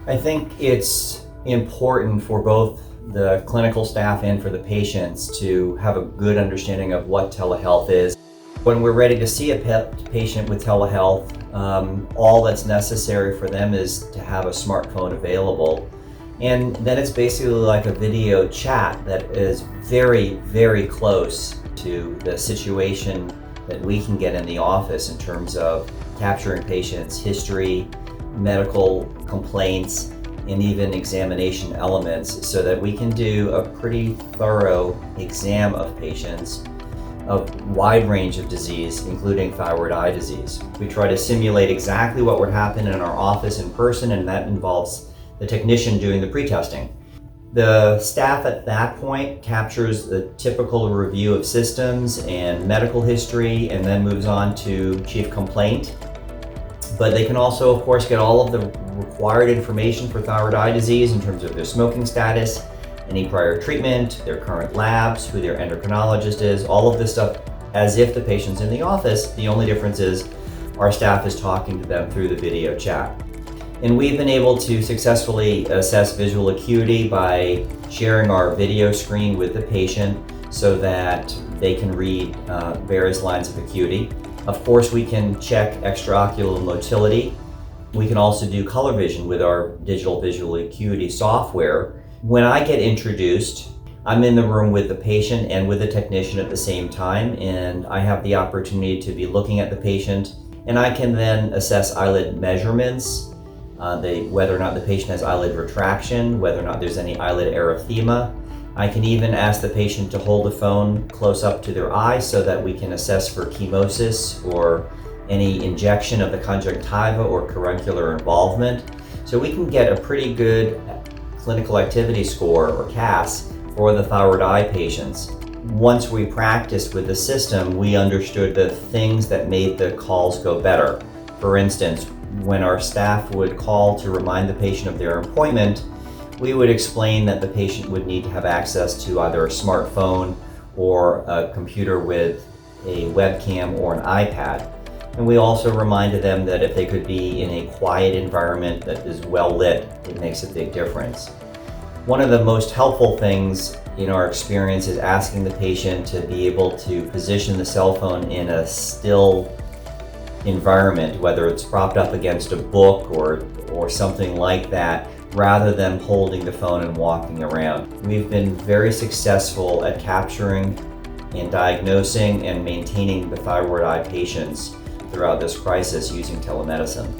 I think it's important for both the clinical staff and for the patients to have a good understanding of what telehealth is. When we're ready to see a patient with telehealth, all that's necessary for them is to have a smartphone available. And then it's basically like a video chat that is very, very close to the situation that we can get in the office in terms of capturing patients' history, medical complaints, and even examination elements so that we can do a pretty thorough exam of patients of a wide range of disease, including thyroid eye disease. We try to simulate exactly what would happen in our office in person, and that involves the technician doing the pre-testing. The staff at that point captures the typical review of systems and medical history and then moves on to chief complaint. But they can also, of course, get all of the required information for thyroid eye disease in terms of their smoking status, any prior treatment, their current labs, who their endocrinologist is, all of this stuff as if the patient's in the office. The only difference is our staff is talking to them through the video chat. And we've been able to successfully assess visual acuity by sharing our video screen with the patient so that they can read various lines of acuity. Of course, we can check extraocular motility. We can also do color vision with our digital visual acuity software. When I get introduced, I'm in the room with the patient and with the technician at the same time, and I have the opportunity to be looking at the patient, and I can then assess eyelid measurements, whether or not the patient has eyelid retraction, whether or not there's any eyelid erythema. I can even ask the patient to hold the phone close up to their eye so that we can assess for chemosis or any injection of the conjunctiva or caruncular involvement. So we can get a pretty good clinical activity score, or CAS, for the thyroid eye patients. Once we practiced with the system, we understood the things that made the calls go better. For instance, when our staff would call to remind the patient of their appointment, we would explain that the patient would need to have access to either a smartphone or a computer with a webcam or an iPad. And we also reminded them that if they could be in a quiet environment that is well lit, it makes a big difference. One of the most helpful things in our experience is asking the patient to be able to position the cell phone in a still environment, whether it's propped up against a book or something like that, rather than holding the phone and walking around. We've been very successful at capturing and diagnosing and maintaining the thyroid eye patients throughout this crisis using telemedicine.